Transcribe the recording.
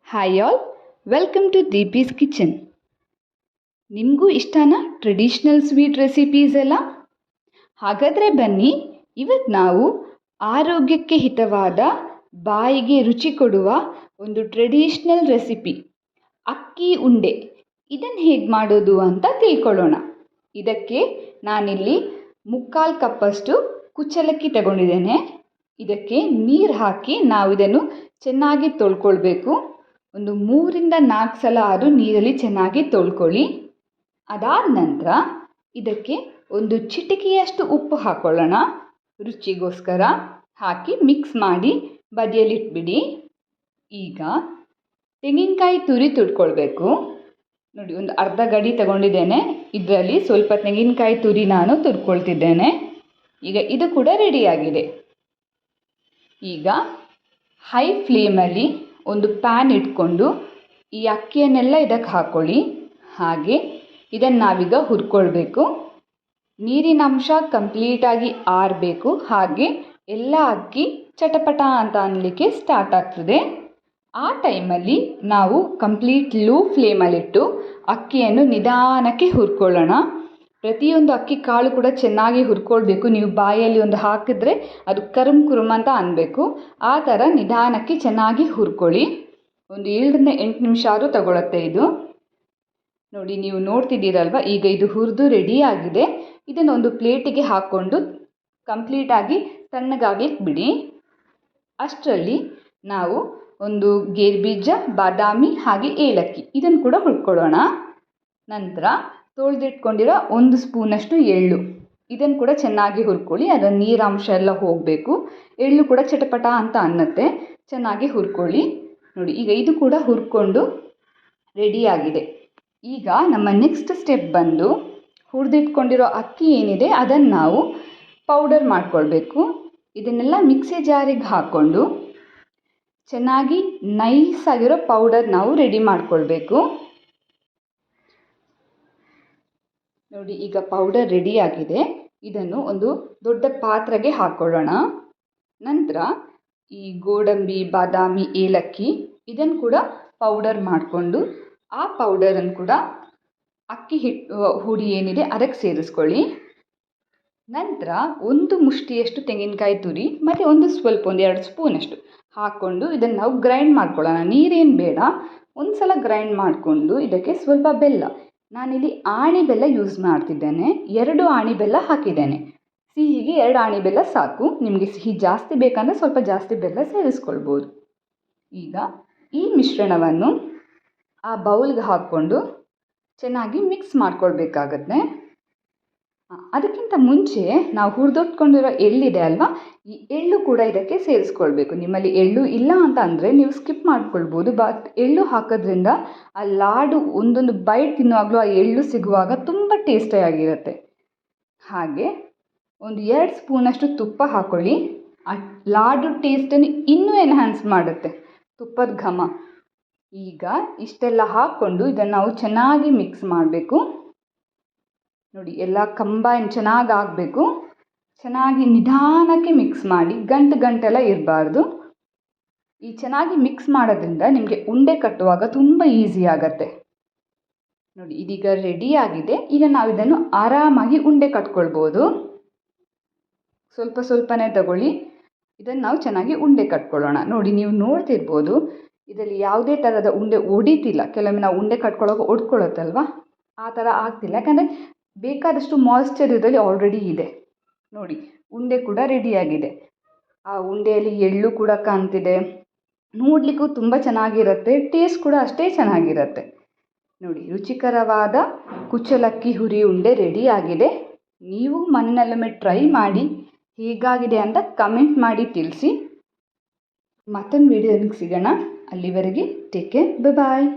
Hi all, welcome to Deepi's kitchen. ನಿಮಗೂ ಇಷ್ಟನಾ traditional sweet recipes ಎಲ್ಲ? ಹಾಗಾದರೆ ಬನ್ನಿ, ಇವತ್ತು ನಾವು ಆರೋಗ್ಯಕ್ಕೆ ಹಿತವಾದ, ಬಾಯಿಗೆ ರುಚಿ ಕೊಡುವ ಒಂದು ಟ್ರೆಡಿಷ್ನಲ್ ರೆಸಿಪಿ ಅಕ್ಕಿ ಉಂಡೆ ಇದನ್ನು ಹೇಗೆ ಮಾಡೋದು ಅಂತ ತಿಳ್ಕೊಳ್ಳೋಣ. ಇದಕ್ಕೆ ನಾನಿಲ್ಲಿ 3/4 ಕಪ್ಪಷ್ಟು ಕುಚ್ಚಲಕ್ಕಿ ತಗೊಂಡಿದ್ದೇನೆ. ಇದಕ್ಕೆ ನೀರು ಹಾಕಿ ನಾವು ಇದನ್ನು ಚೆನ್ನಾಗಿ ತೊಳ್ಕೊಳ್ಬೇಕು. ಒಂದು 3-4 ಸಲ ಆದರೂ ನೀರಲ್ಲಿ ಚೆನ್ನಾಗಿ ತೊಳ್ಕೊಳ್ಳಿ. ಅದಾದ ನಂತರ ಇದಕ್ಕೆ ಒಂದು ಚಿಟಿಕೆಯಷ್ಟು ಉಪ್ಪು ಹಾಕ್ಕೊಳ್ಳೋಣ. ರುಚಿಗೋಸ್ಕರ ಹಾಕಿ ಮಿಕ್ಸ್ ಮಾಡಿ ಬದಿಯಲ್ಲಿಟ್ಬಿಡಿ. ಈಗ ತೆಂಗಿನಕಾಯಿ ತುರಿ ತುರ್ಕೊಳ್ಬೇಕು. ನೋಡಿ, ಒಂದು ಅರ್ಧ ಗಡಿ ತಗೊಂಡಿದ್ದೇನೆ. ಇದರಲ್ಲಿ ಸ್ವಲ್ಪ ತೆಂಗಿನಕಾಯಿ ತುರಿ ನಾನು ತುರ್ಕೊಳ್ತಿದ್ದೇನೆ. ಈಗ ಇದು ಕೂಡ ರೆಡಿಯಾಗಿದೆ. ಈಗ ಹೈ ಫ್ಲೇಮಲ್ಲಿ ಒಂದು ಪ್ಯಾನ್ ಇಟ್ಕೊಂಡು ಈ ಅಕ್ಕಿಯನ್ನೆಲ್ಲ ಇದಕ್ಕೆ ಹಾಕ್ಕೊಳ್ಳಿ. ಹಾಗೆ ಇದನ್ನು ನಾವೀಗ ಹುರ್ಕೊಳ್ಬೇಕು. ನೀರಿನ ಅಂಶ ಕಂಪ್ಲೀಟಾಗಿ ಆರಬೇಕು. ಹಾಗೆ ಎಲ್ಲ ಅಕ್ಕಿ ಚಟಪಟ ಅಂತ ಅನ್ನಲಿಕ್ಕೆ ಸ್ಟಾರ್ಟ್ ಆಗ್ತದೆ. ಆ ಟೈಮಲ್ಲಿ ನಾವು ಕಂಪ್ಲೀಟ್ ಲೋ ಫ್ಲೇಮಲ್ಲಿಟ್ಟು ಅಕ್ಕಿಯನ್ನು ನಿಧಾನಕ್ಕೆ ಹುರ್ಕೊಳ್ಳೋಣ. ಪ್ರತಿಯೊಂದು ಅಕ್ಕಿ ಕಾಳು ಕೂಡ ಚೆನ್ನಾಗಿ ಹುರ್ಕೊಳ್ಬೇಕು. ನೀವು ಬಾಯಲ್ಲಿ ಒಂದು ಹಾಕಿದ್ರೆ ಅದು ಕುರುಮ್ ಅಂತ ಅನ್ನಬೇಕು. ಆ ಥರ ನಿಧಾನಕ್ಕೆ ಚೆನ್ನಾಗಿ ಹುರ್ಕೊಳ್ಳಿ. ಒಂದು 7-8 ನಿಮಿಷ ಆದರೂ ತಗೊಳುತ್ತೆ ಇದು. ನೋಡಿ, ನೀವು ನೋಡ್ತಿದ್ದೀರಲ್ವ, ಈಗ ಇದು ಹುರಿದು ರೆಡಿಯಾಗಿದೆ. ಇದನ್ನು ಒಂದು ಪ್ಲೇಟಿಗೆ ಹಾಕ್ಕೊಂಡು ಕಂಪ್ಲೀಟಾಗಿ ತಣ್ಣಗಾಗ್ಲಿಕ್ಕೆ ಬಿಡಿ. ಅಷ್ಟರಲ್ಲಿ ನಾವು ಒಂದು ಗೇರುಬೀಜ, ಬಾದಾಮಿ ಹಾಗೆ ಏಲಕ್ಕಿ ಇದನ್ನು ಕೂಡ ಹುರ್ಕೊಳ್ಳೋಣ. ನಂತರ ತೊಳೆದಿಟ್ಕೊಂಡಿರೋ 1 ಸ್ಪೂನಷ್ಟು ಎಳ್ಳು ಇದನ್ನು ಕೂಡ ಚೆನ್ನಾಗಿ ಹುರ್ಕೊಳ್ಳಿ. ಅದರ ನೀರಾಂಶ ಎಲ್ಲ ಹೋಗಬೇಕು. ಎಳ್ಳು ಕೂಡ ಚಟಪಟ ಅಂತ ಅನ್ನತ್ತೆ. ಚೆನ್ನಾಗಿ ಹುರ್ಕೊಳ್ಳಿ. ನೋಡಿ, ಈಗ ಇದು ಕೂಡ ಹುರ್ಕೊಂಡು ರೆಡಿಯಾಗಿದೆ. ಈಗ ನಮ್ಮ ನೆಕ್ಸ್ಟ್ ಸ್ಟೆಪ್ ಬಂದು ಹುರಿದಿಟ್ಕೊಂಡಿರೋ ಅಕ್ಕಿ ಏನಿದೆ ಅದನ್ನು ನಾವು ಪೌಡರ್ ಮಾಡ್ಕೊಳ್ಬೇಕು. ಇದನ್ನೆಲ್ಲ ಮಿಕ್ಸಿ ಜಾರಿಗೆ ಹಾಕ್ಕೊಂಡು ಚೆನ್ನಾಗಿ ನೈಸಾಗಿರೋ ಪೌಡರ್ ನಾವು ರೆಡಿ ಮಾಡ್ಕೊಳ್ಬೇಕು. ನೋಡಿ, ಈಗ ಪೌಡರ್ ರೆಡಿಯಾಗಿದೆ. ಇದನ್ನು ಒಂದು ದೊಡ್ಡ ಪಾತ್ರೆಗೆ ಹಾಕ್ಕೊಳ್ಳೋಣ. ನಂತರ ಈ ಗೋಡಂಬಿ, ಬಾದಾಮಿ, ಏಲಕ್ಕಿ ಇದನ್ನು ಕೂಡ ಪೌಡರ್ ಮಾಡಿಕೊಂಡು ಆ ಪೌಡರನ್ನು ಕೂಡ ಅಕ್ಕಿ ಹುಡಿ ಏನಿದೆ ಅದಕ್ಕೆ ಸೇರಿಸ್ಕೊಳ್ಳಿ. ನಂತರ 1 ಮುಷ್ಟಿಯಷ್ಟು ತೆಂಗಿನಕಾಯಿ ತುರಿ ಮತ್ತು ಒಂದು 2 ಸ್ಪೂನಷ್ಟು ಹಾಕ್ಕೊಂಡು ಇದನ್ನು ನಾವು ಗ್ರೈಂಡ್ ಮಾಡ್ಕೊಳ್ಳೋಣ. ನೀರೇನು ಬೇಡ. ಒಂದು ಸಲ ಗ್ರೈಂಡ್ ಮಾಡಿಕೊಂಡು ಇದಕ್ಕೆ ಸ್ವಲ್ಪ ಬೆಲ್ಲ, ನಾನಿಲ್ಲಿ ಆಣಿ ಬೆಲ್ಲ ಯೂಸ್ ಮಾಡ್ತಿದ್ದೇನೆ. 2 ಆಣಿ ಬೆಲ್ಲ ಹಾಕಿದ್ದೇನೆ. ಸಿಹಿಗೆ 2 ಆಣಿ ಬೆಲ್ಲ ಸಾಕು. ನಿಮಗೆ ಸಿಹಿ ಜಾಸ್ತಿ ಬೇಕಂದರೆ ಸ್ವಲ್ಪ ಜಾಸ್ತಿ ಬೆಲ್ಲ ಸೇರಿಸ್ಕೊಳ್ಬೋದು. ಈಗ ಈ ಮಿಶ್ರಣವನ್ನು ಆ ಬೌಲ್ಗೆ ಹಾಕ್ಕೊಂಡು ಚೆನ್ನಾಗಿ ಮಿಕ್ಸ್ ಮಾಡ್ಕೊಳ್ಬೇಕಾಗತ್ತೆ. ಅದಕ್ಕಿಂತ ಮುಂಚೆ ನಾವು ಹುರಿದಿಟ್ಕೊಂಡಿರೋ ಎಳ್ಳಿದೆ ಅಲ್ವಾ, ಈ ಎಳ್ಳು ಕೂಡ ಇದಕ್ಕೆ ಸೇರಿಸ್ಕೊಳ್ಬೇಕು. ನಿಮ್ಮಲ್ಲಿ ಎಳ್ಳು ಇಲ್ಲ ಅಂತ ಅಂದರೆ ನೀವು ಸ್ಕಿಪ್ ಮಾಡ್ಕೊಳ್ಬೋದು. ಬಟ್ ಎಳ್ಳು ಹಾಕೋದ್ರಿಂದ ಆ ಲಾಡು ಒಂದೊಂದು ಬೈಟ್ ತಿನ್ನುವಾಗಲೂ ಆ ಎಳ್ಳು ಸಿಗುವಾಗ ತುಂಬ ಟೇಸ್ಟಿಯಾಗಿರುತ್ತೆ. ಹಾಗೆ ಒಂದು 2 ಸ್ಪೂನಷ್ಟು ತುಪ್ಪ ಹಾಕ್ಕೊಳ್ಳಿ. ಆ ಲಾಡು ಟೇಸ್ಟನ್ನು ಇನ್ನೂ ಎನ್ಹ್ಯಾನ್ಸ್ ಮಾಡುತ್ತೆ ತುಪ್ಪದ ಘಮ. ಈಗ ಇಷ್ಟೆಲ್ಲ ಹಾಕ್ಕೊಂಡು ಇದನ್ನು ನಾವು ಚೆನ್ನಾಗಿ ಮಿಕ್ಸ್ ಮಾಡಬೇಕು. ನೋಡಿ, ಎಲ್ಲ ಕಂಬೈನ್ ಚೆನ್ನಾಗಿ ಆಗಬೇಕು. ಚೆನ್ನಾಗಿ ನಿಧಾನಕ್ಕೆ ಮಿಕ್ಸ್ ಮಾಡಿ, ಗಂಟೆಲ್ಲ ಇರಬಾರ್ದು. ಈ ಚೆನ್ನಾಗಿ ಮಿಕ್ಸ್ ಮಾಡೋದ್ರಿಂದ ನಿಮಗೆ ಉಂಡೆ ಕಟ್ಟುವಾಗ ತುಂಬ ಈಸಿ ಆಗತ್ತೆ. ನೋಡಿ, ಇದೀಗ ರೆಡಿಯಾಗಿದೆ. ಈಗ ನಾವು ಇದನ್ನು ಆರಾಮಾಗಿ ಉಂಡೆ ಕಟ್ಕೊಳ್ಬೋದು. ಸ್ವಲ್ಪನೇ ತಗೊಳ್ಳಿ. ಇದನ್ನು ನಾವು ಚೆನ್ನಾಗಿ ಉಂಡೆ ಕಟ್ಕೊಳ್ಳೋಣ. ನೋಡಿ, ನೀವು ನೋಡ್ತಿರ್ಬೋದು ಇದರಲ್ಲಿ ಯಾವುದೇ ಥರದ ಉಂಡೆ ಒಡಿತಿಲ್ಲ. ಕೆಲವೊಮ್ಮೆ ನಾವು ಉಂಡೆ ಕಟ್ಕೊಳ್ಳೋಕೆ ಒಡ್ಕೊಳ್ಳುತ್ತಲ್ವ, ಆ ಥರ ಆಗ್ತಿಲ್ಲ. ಯಾಕಂದರೆ ಬೇಕಾದಷ್ಟು ಮಾಯ್ಶ್ಚರ್ ಇದರಲ್ಲಿ ಆಲ್ರೆಡಿ ಇದೆ. ನೋಡಿ, ಉಂಡೆ ಕೂಡ ರೆಡಿಯಾಗಿದೆ. ಆ ಉಂಡೆಯಲ್ಲಿ ಎಳ್ಳು ಕೂಡ ಕಾಣ್ತಿದೆ. ನೋಡಲಿಕ್ಕೂ ತುಂಬ ಚೆನ್ನಾಗಿರುತ್ತೆ. ಟೇಸ್ಟ್ ಕೂಡ ಅಷ್ಟೇ ಚೆನ್ನಾಗಿರುತ್ತೆ. ನೋಡಿ, ರುಚಿಕರವಾದ ಕುಚ್ಚಲಕ್ಕಿ ಹುರಿ ಉಂಡೆ ರೆಡಿಯಾಗಿದೆ. ನೀವು ಮನೆಯಲ್ಲೊಮ್ಮೆ ಟ್ರೈ ಮಾಡಿ ಹೇಗಾಗಿದೆ ಅಂತ ಕಮೆಂಟ್ ಮಾಡಿ ತಿಳಿಸಿ. ಮತ್ತೊಂದು ವಿಡಿಯೋನಿಗೆ ಸಿಗೋಣ. ಅಲ್ಲಿವರೆಗೆ ಟೇಕ್ ಕೇರ್, ಬಾಯ್.